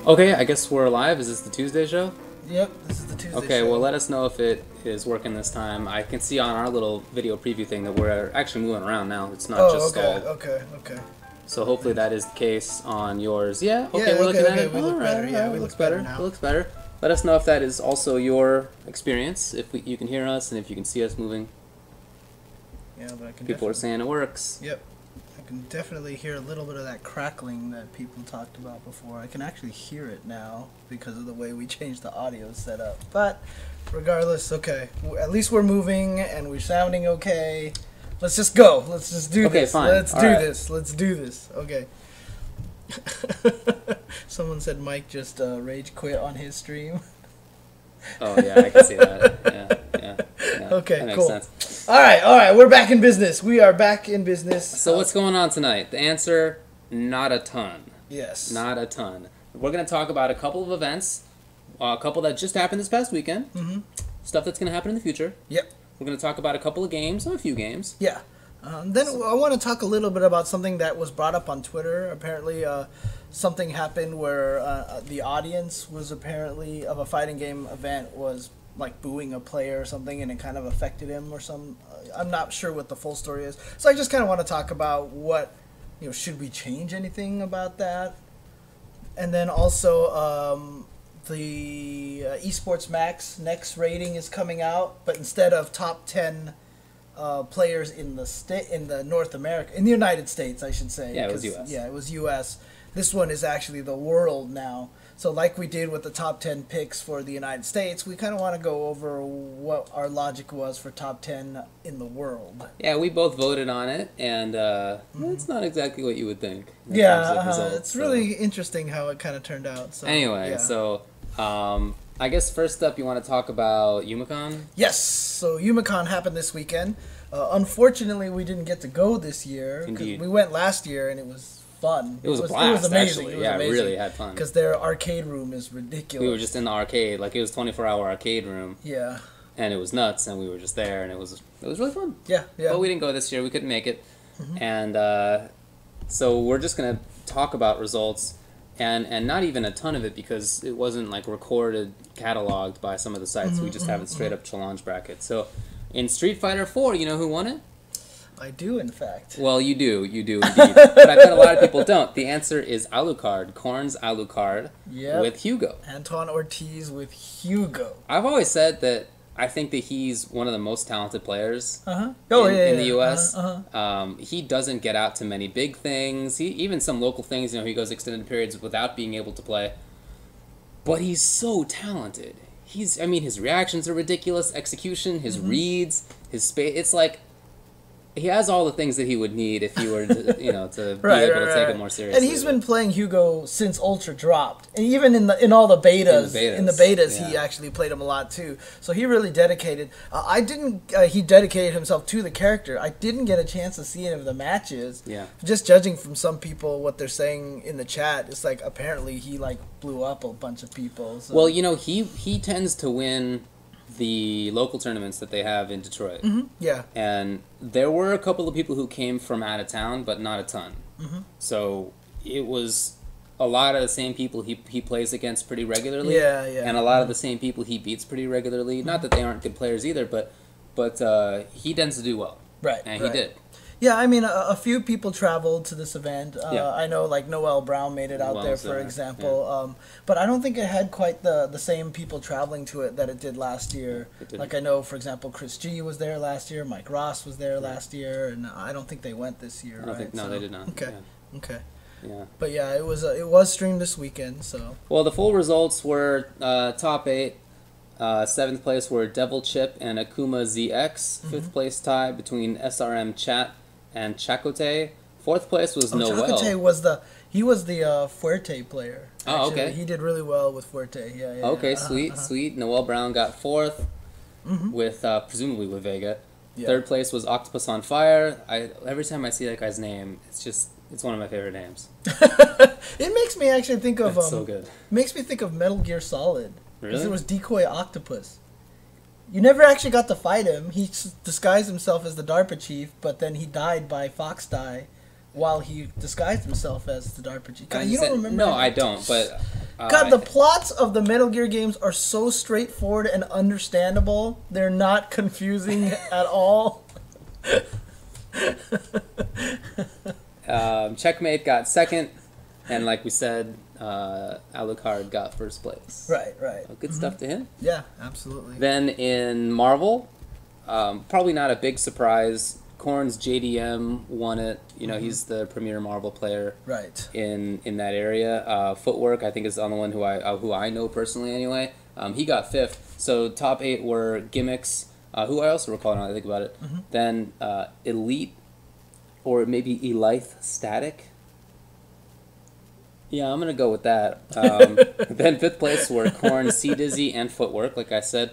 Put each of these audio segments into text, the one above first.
Okay, I guess we're live. Is this the Tuesday show? Yep, this is the Tuesday Okay, show. well, let us know if it is working this time. I can see on our little video preview thing that we're actually moving around now. It's not just stalled. Okay. So hopefully that is the case on yours. Yeah, okay, we're looking at it. We look better. Yeah, we look better now. It looks better. Let us know if that is also your experience, if you can hear us, and if you can see us moving. Yeah, but I can People are saying it works. Yep. I can definitely hear a little bit of that crackling that people talked about before. I can actually hear it now because of the way we changed the audio setup. But regardless, okay. At least we're moving and we're sounding okay. Let's just go. Let's just do this. Fine. Let's do this. Let's do this. Okay. Someone said Mike just rage quit on his stream. Oh, yeah, I can see that. Yeah. Okay, that makes cool. sense. All right. We're back in business. We are back in business. So what's going on tonight? The answer, not a ton. Yes. Not a ton. We're going to talk about a couple of events, a couple that just happened this past weekend, stuff that's going to happen in the future. Yep. We're going to talk about a couple of games, a few games. Yeah. Then I want to talk a little bit about something that was brought up on Twitter. Apparently, something happened where the audience was apparently of a fighting game event was like booing a player or something, and it kind of affected him or some. I'm not sure what the full story is. So I just kind of want to talk about what, should we change anything about that? And then also the esports max next rating is coming out, but instead of top 10 players in the North America, in the United States, I should say. Yeah, it was U.S. Yeah, it was U.S. This one is actually the world now. So like we did with the top 10 picks for the United States, we kind of want to go over what our logic was for top 10 in the world. Yeah, we both voted on it, and it's not exactly what you would think. It's really interesting how it kind of turned out. So, anyway, I guess first up you want to talk about Youmacon? Yes, so Youmacon happened this weekend. Unfortunately, we didn't get to go this year. Indeed. We went last year, and it was fun. It was a blast, it was amazing. actually. It was amazing. amazing. Really had fun. Because their arcade room is ridiculous. We were just in the arcade, like it was 24-hour arcade room. Yeah. And it was nuts, and we were just there, and it was really fun. Yeah. But we didn't go this year. We couldn't make it. And so we're just going to talk about results, and not even a ton of it because it wasn't like recorded, cataloged by some of the sites. We just have it straight up challenge bracket. So in Street Fighter 4, you know who won it? I do, in fact. Well, you do indeed. But I bet a lot of people don't. The answer is Alucard, Korn's Alucard, with Hugo. Antoine Ortiz with Hugo. I've always said that I think that he's one of the most talented players in the U.S. He doesn't get out to many big things. Even some local things, he goes extended periods without being able to play. But he's so talented. His reactions are ridiculous. Execution, his reads, his space. It's like he has all the things that he would need if he were to, to be able to take it more seriously. And he's been playing Hugo since Ultra dropped, and even in all the betas, he actually played him a lot too. So he really dedicated. He dedicated himself to the character. I didn't get a chance to see any of the matches. Yeah. Just judging from some people what they're saying in the chat, it's like apparently he blew up a bunch of people. So. Well, he tends to win the local tournaments that they have in Detroit. Yeah. And there were a couple of people who came from out of town, but not a ton. So it was a lot of the same people he plays against pretty regularly. Yeah. And a lot of the same people he beats pretty regularly. Not that they aren't good players either, but he tends to do well. Right. And he did. Yeah, a few people traveled to this event. I know, Noel Brown made it out there, for example. Yeah. But I don't think it had quite the same people traveling to it that it did last year. Like, I know, for example, Chris G was there last year, Mike Ross was there last year, and I don't think they went this year, they did not. Okay. Yeah. But yeah, it was streamed this weekend, so. Well, the full results were top 8. 7th place were Devil Chip and Akuma ZX. 5th place tie between SRM Chat and Chacote. 4th place was Noel. Chacote was the Fuerte player. Actually. Oh, okay. He did really well with Fuerte. Yeah. Okay, sweet. Noel Brown got 4th with presumably with Vega. Yeah. 3rd place was Octopus on Fire. Every time I see that guy's name, it's one of my favorite names. It makes me actually think of so good. Makes me think of Metal Gear Solid. Really? Because it was Decoy Octopus. You never actually got to fight him. He disguised himself as the DARPA chief, but then he died by Fox Die while he disguised himself as the DARPA chief. You don't remember? No, I don't, but God, the plots of the Metal Gear games are so straightforward and understandable. They're not confusing at all. Checkmate got second, and like we said, Alucard got first place. Right. So good stuff to him. Yeah, absolutely. Then in Marvel, probably not a big surprise. Korn's JDM won it. You know, he's the premier Marvel player. Right. In that area, Footwork I think is the only one who I know personally anyway. He got fifth. So top 8 were Gimmicks, who I also recall now that I think about it. Then Elite, or maybe Elith Static. Yeah, I'm gonna go with that. Then fifth place were Korn, C Dizzy, and Footwork. Like I said,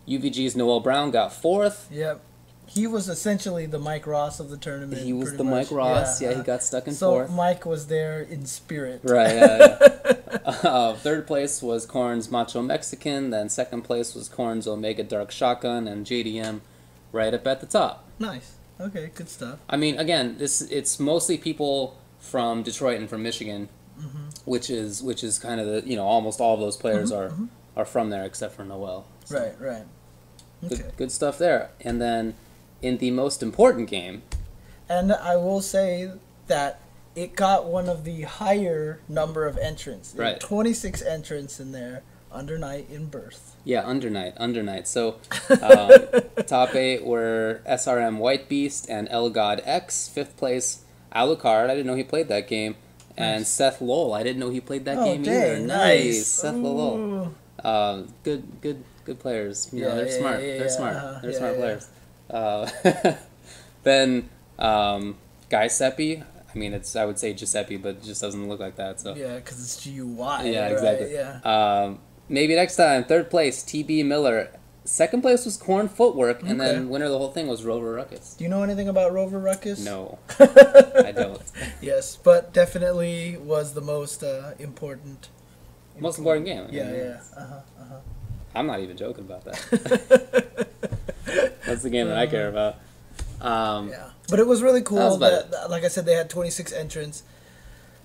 UVG's Noel Brown got fourth. Yep. He was essentially the Mike Ross of the tournament. He was the Mike Ross. Yeah, he got stuck in fourth. So Mike was there in spirit. Right. Yeah. Third place was Korn's Macho Mexican. Then second place was Korn's Omega Dark Shotgun, and JDM right up at the top. Nice. Okay, good stuff. I mean, again, it's mostly people from Detroit and from Michigan, which is kind of the almost all of those players are from there except for Noel. So Right. Okay. Good stuff there. And then in the most important game, and I will say that it got one of the higher number of entrants. There were 26 entrants in there. Under Night in Birth. Yeah, Under Night. So, top 8 were SRM White Beast and El God X. Fifth place, Alucard. I didn't know he played that game. And Seth Lowell. I didn't know he played that game either. Nice. Seth Lowell. Good players. They're smart. They're smart. They're smart players. Then Guy Seppi. I mean, I would say Giuseppe, but it just doesn't look like that. So yeah, because it's G-U-Y. Yeah, exactly. Right? Yeah. Maybe next time. Third place, TB Miller. Second place was Korn Footwork, and then winner of the whole thing was Rover Ruckus. Do you know anything about Rover Ruckus? No, I don't. Yes, but definitely was the most important. Most important game. Yeah. I'm not even joking about that. That's the game that I care about. Yeah, but it was really cool. Like I said, they had 26 entrants.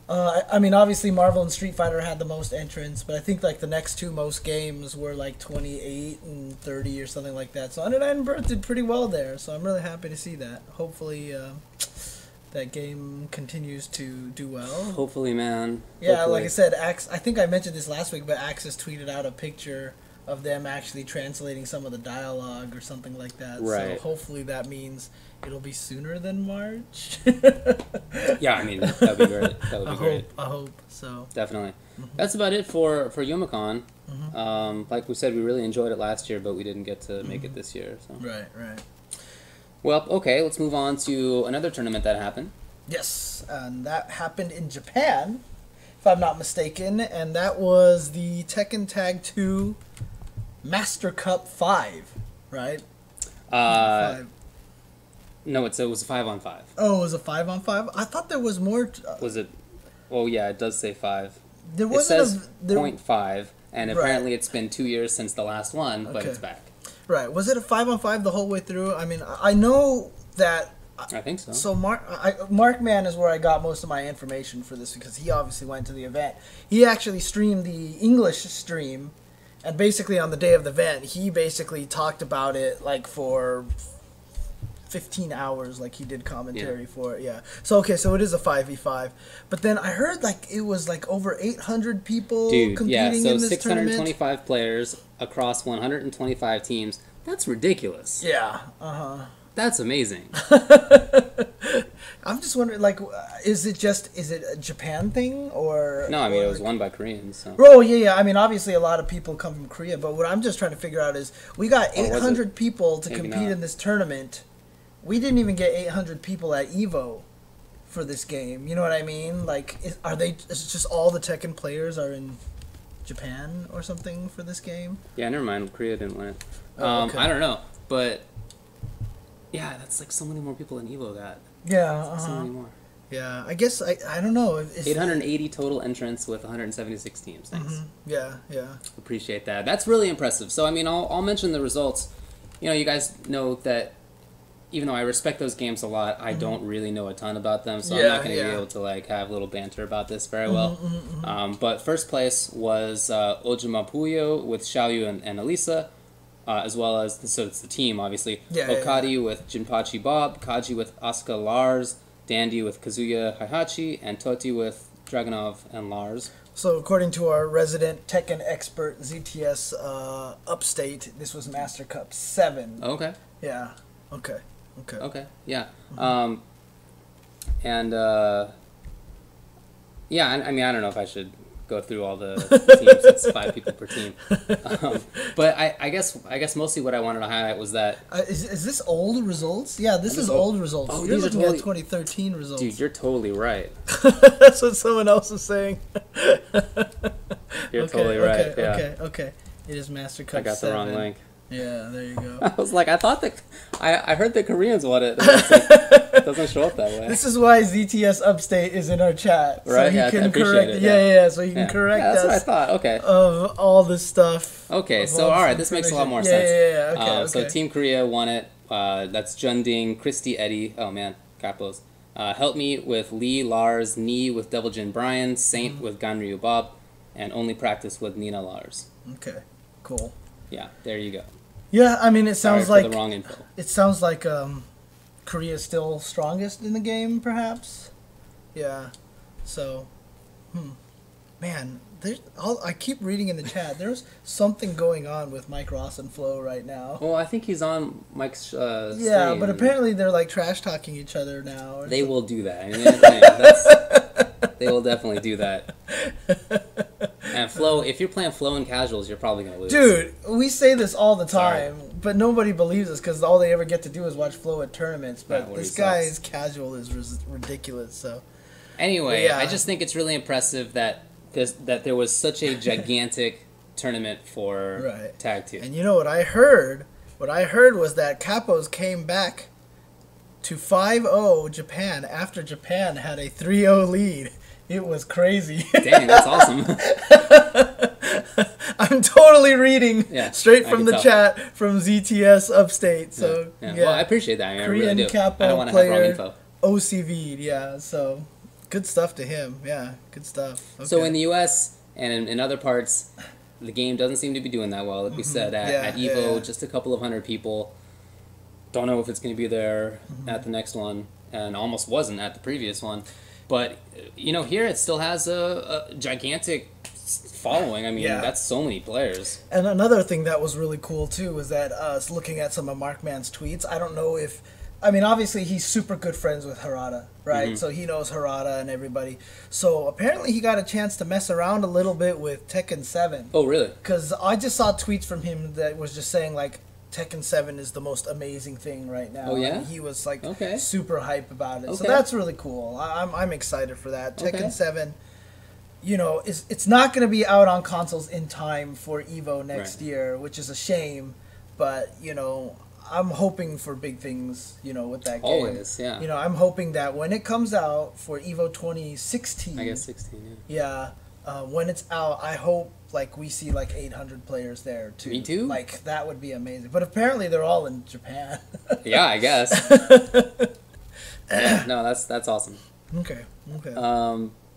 I mean, obviously, Marvel and Street Fighter had the most entrants, but I think like the next two most games were like 28 and 30 or something like that. So Under Night and Birth did pretty well there. So I'm really happy to see that. Hopefully, that game continues to do well. Hopefully, man. Yeah, Hopefully. like I said, Axe. I think I mentioned this last week, but Axe has tweeted out a picture of them actually translating some of the dialogue or something like that. Right. So hopefully that means it'll be sooner than March. Yeah, I mean, that would be great. That would be great. I hope so. Definitely. That's about it for Youmacon. Like we said, we really enjoyed it last year, but we didn't get to make it this year. So. Right. Well, okay, let's move on to another tournament that happened. Yes, and that happened in Japan, if I'm not mistaken, and that was the Tekken Tag 2 Master Cup 5, right? 5. No, it was a 5-on-5. Oh, it was a 5-on-5? I thought there was more. Was it? Oh, yeah, it does say 5. There wasn't. It says 0.5, and apparently it's been 2 years since the last one, but it's back. Right. Was it a 5-on-5 the whole way through? I mean, I know that. I think so. So Markman is where I got most of my information for this because he obviously went to the event. He actually streamed the English stream, and basically on the day of the event, he basically talked about it like for 15 hours, like he did commentary for it. Yeah. So so it is a 5v5, but then I heard like it was like over 800 people competing in this 625 tournament. players across 125 teams. That's ridiculous. Yeah. That's amazing. I'm just wondering, like, is it a Japan thing or? No, I mean it was won by Koreans. So. Oh yeah. I mean, obviously a lot of people come from Korea, but what I'm just trying to figure out is we got 800 people to compete in this tournament. We didn't even get 800 people at EVO for this game. You know what I mean? Like, is it just all the Tekken players are in Japan or something for this game? Yeah, never mind. Korea didn't win it. Okay. I don't know, but yeah, that's like so many more people than EVO got. Yeah, so many more. Yeah, I guess I don't know. 880 total entrants with 176 teams. Thanks. Yeah. Appreciate that. That's really impressive. So I mean, I'll mention the results. You know, you guys know that even though I respect those games a lot, I don't really know a ton about them, so I'm not going to be able to like have a little banter about this very well. But first place was Ojumapuyo with Xiaoyu and Elisa, as well as, so it's the team, obviously. Okadi with Jinpachi Bob, Kaji with Asuka Lars, Dandy with Kazuya Heihachi, and Toti with Dragunov and Lars. So according to our resident Tekken expert, ZTS Upstate, this was Master Cup 7. Okay. Yeah. Okay. Yeah. Yeah, I mean, I don't know if I should go through all the teams. It's 5 people per team. But I guess mostly what I wanted to highlight was that... is this old results? Yeah, this is old results. Oh, you're looking at 2013 results. Dude, you're totally right. That's what someone else was saying. You're totally right. Okay. It is Master Cup 7. I got the wrong link. Yeah, there you go. I was like, I thought that... I heard the Koreans won it. It doesn't show up that way. This is why ZTS Upstate is in our chat. Right, so I appreciate it. Yeah, so he can correct us. That's what I thought, okay. Of all this stuff. Okay, so alright, this makes a lot more sense. Okay. So Team Korea won it. That's Junding, Christy, Eddie. Oh man, capos. Help Me with Lee, Lars, Knee with Devil Jin Brian, Saint with Ganryu Bob, and Only Practice with Nina Lars. Okay, cool. Yeah, there you go. Yeah, I mean, it sounds like the wrong info. It sounds like Korea's still strongest in the game, perhaps. Yeah. So, man, I keep reading in the chat. There's something going on with Mike Ross and Flo right now. Well, I think he's on Mike's stream. Yeah, but apparently they're like trash talking each other now. They will do that. I mean, they will definitely do that. And Flo, if you're playing Flo in casuals, you're probably going to lose. Dude, we say this all the time, but nobody believes us because all they ever get to do is watch Flo at tournaments. But this guy's casual is ridiculous. So anyway, I just think it's really impressive that there was such a gigantic tournament for Tag 2. And you know what I heard? What I heard was that Capos came back to 5-0 Japan after Japan had a 3-0 lead. It was crazy. Dang, that's awesome. I'm totally reading straight from the chat from ZTS Upstate. So Well, I appreciate that. I mean, Korean I really do. Capo I don't want to have wrong info. OCV'd, yeah. So good stuff to him. Yeah, good stuff. Okay. So in the U.S. and in other parts, the game doesn't seem to be doing that well. Like we said, at EVO, just a couple of hundred people. Don't know if it's going to be there at the next one, and almost wasn't at the previous one. But, you know, here it still has a gigantic following. I mean, that's so many players. And another thing that was really cool, too, was that looking at some of Markman's tweets, I don't know if... I mean, obviously, he's super good friends with Harada, right? So he knows Harada and everybody. So apparently he got a chance to mess around a little bit with Tekken 7. Oh, really? Because I just saw tweets from him that was just saying, like, Tekken 7 is the most amazing thing right now. Oh, yeah? And he was, like, super hype about it. Okay. So that's really cool. I'm excited for that. Tekken 7, you know, it's not going to be out on consoles in time for EVO next year, which is a shame. But, you know, I'm hoping for big things, you know, with that game. Always, yeah. You know, I'm hoping that when it comes out for EVO 2016... I guess 16, yeah. When it's out, I hope like we see like 800 players there too. Me too. Like that would be amazing. But apparently they're all in Japan. Yeah, I guess. No, that's awesome. Okay.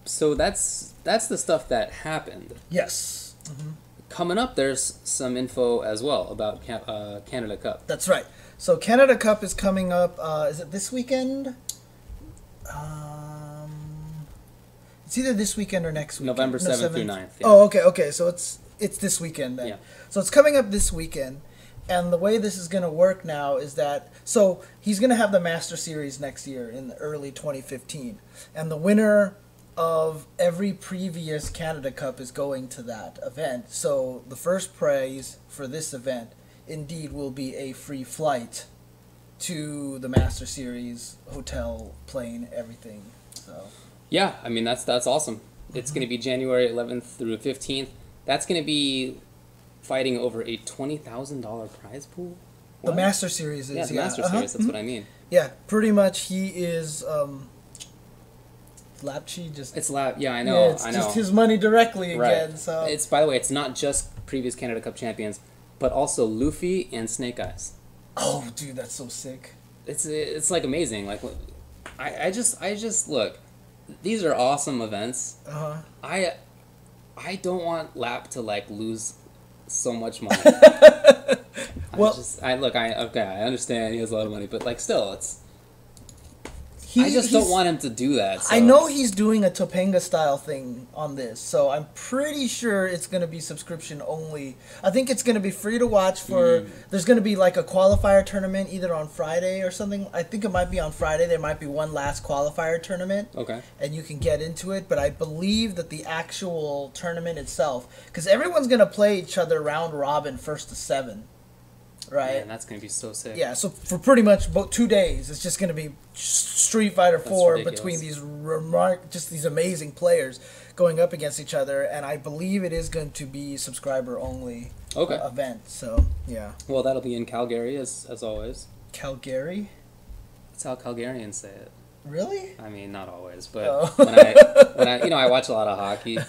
So that's the stuff that happened. Yes. Coming up, there's some info as well about Canada Cup. That's right. So Canada Cup is coming up. Is it this weekend? It's either this weekend or next weekend. November 7th through 9th. Yeah. Oh, okay. So it's this weekend then. Yeah. So it's coming up this weekend. And the way this is going to work now is that... So he's going to have the Master Series next year in early 2015. And the winner of every previous Canada Cup is going to that event. So the first prize for this event indeed will be a free flight to the Master Series, hotel, plane, everything. So... Yeah, I mean, that's awesome. It's going to be January 11th through 15th. That's going to be fighting over a $20,000 prize pool? What? The Master Series is, yeah. The Master Series, that's what I mean. Yeah, pretty much he is... Lapchi just... It's yeah, I know, it's just his money directly again, so... It's, by the way, it's not just previous Canada Cup champions, but also Luffy and Snake Eyes. Oh, dude, that's so sick. it's like amazing. Like, I just look. These are awesome events. I don't want Lap to like lose so much money. Well, I understand he has a lot of money, but like still, I just don't want him to do that. So. I know he's doing a Topanga style thing on this, so I'm pretty sure it's going to be subscription only. I think it's going to be free to watch for. There's going to be like a qualifier tournament either on Friday or something. I think it might be on Friday. There might be one last qualifier tournament. Okay. And you can get into it, but I believe that the actual tournament itself, because everyone's going to play each other round robin 1st to 7. Right, man, that's gonna be so sick. Yeah, so for pretty much about 2 days, it's just gonna be Street Fighter 4 between these these amazing players going up against each other, and I believe it is going to be subscriber only event. So yeah. Well, that'll be in Calgary as always. Calgary. That's how Calgarians say it. Really? I mean, not always, but when I I watch a lot of hockey,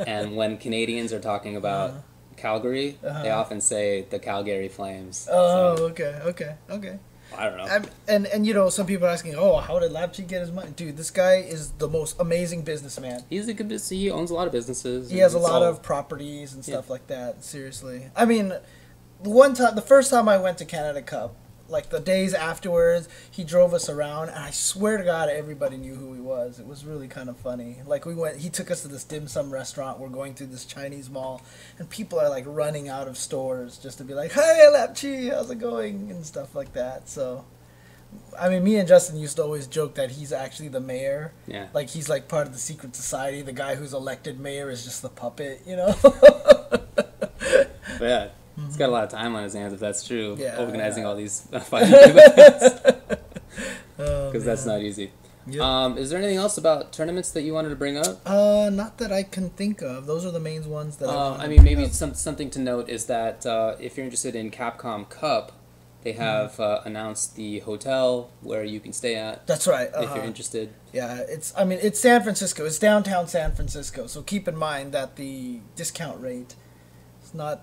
and when Canadians are talking about. Calgary, they often say the Calgary Flames. Oh, so. Okay. I don't know. And you know, some people are asking, oh, how did Lapchi get his money? Dude, this guy is the most amazing businessman. He's a good business. He owns a lot of businesses. He has a lot of properties and stuff like that. Seriously. I mean, the first time I went to Canada Cup, like the days afterwards, he drove us around, and I swear to God, everybody knew who he was. It was really kind of funny. Like he took us to this dim sum restaurant. We're going through this Chinese mall, and people are like running out of stores just to be like, "Hey, Lapchi, how's it going?" and stuff like that. So, I mean, me and Justin used to always joke that he's actually the mayor. Yeah. Like he's like part of the secret society. The guy who's elected mayor is just the puppet, you know. Yeah. He's got a lot of time on his hands, if that's true. Yeah, organizing all these fighting events. Because that's not easy. Yep. Is there anything else about tournaments that you wanted to bring up? Not that I can think of. Those are the main ones that I mean, maybe something to note is that if you're interested in Capcom Cup, they have announced the hotel where you can stay at. That's right. If you're interested. Yeah, it's San Francisco. It's downtown San Francisco. So keep in mind that the discount rate is not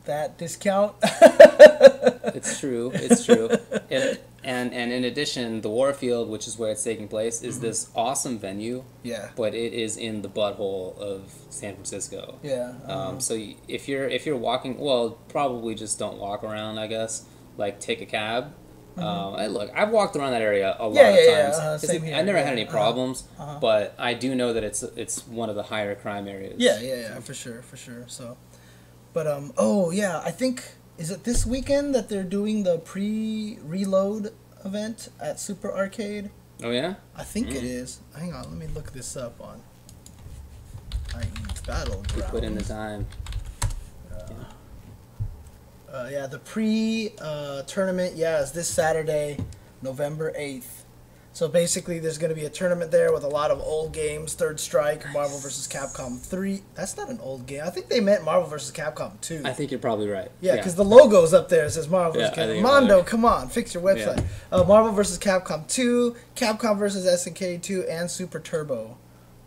that discount. It's true. And in addition, the Warfield, which is where it's taking place, is this awesome venue. Yeah. But it is in the butthole of San Francisco. Yeah. So if you're walking, well, probably just don't walk around. I guess like take a cab. Look, I've walked around that area a lot of times. Same here. I never had any problems, but I do know that it's one of the higher crime areas. Yeah, for sure. So. But, I think, is it this weekend that they're doing the pre-reload event at Super Arcade? Oh, yeah? I think it is. Hang on, let me look this up on Battlegrounds. You put in the time. The pre-tournament, is this Saturday, November 8th. So basically, there's going to be a tournament there with a lot of old games. Third Strike, Marvel vs. Capcom 3. That's not an old game. I think they meant Marvel vs. Capcom 2. I think you're probably right. Yeah, because the logo's up there. It says Marvel vs. Capcom. Mondo, come on, fix your website. Yeah. Marvel vs. Capcom 2, Capcom vs. SNK 2, and Super Turbo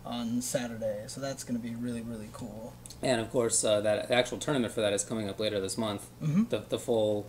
on Saturday. So that's going to be really, really cool. And of course, that actual tournament for that is coming up later this month. The full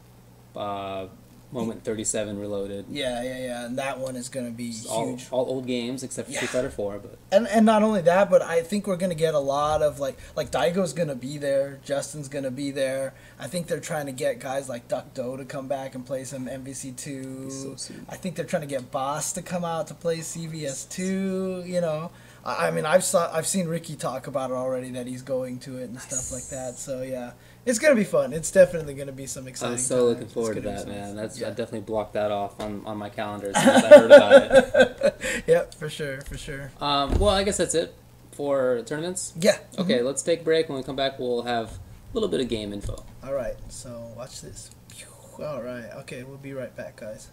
Moment 37 Reloaded. Yeah, and that one is going to be huge. All old games except for Street Fighter 4. But and not only that, but I think we're going to get a lot of, like Daigo's going to be there, Justin's going to be there. I think they're trying to get guys like Duck Doe to come back and play some MVC2. So I think they're trying to get Boss to come out to play CVS2, you know. I mean, I've seen Ricky talk about it already, that he's going to it and stuff like that. So, yeah. It's going to be fun. It's definitely going to be some exciting I'm so looking forward to that, man. I definitely blocked that off on my calendar as soon as I heard about it. Yep, for sure. Well, I guess that's it for tournaments. Yeah. Okay, let's take a break. When we come back, we'll have a little bit of game info. All right, so watch this. All right. Okay, we'll be right back, guys.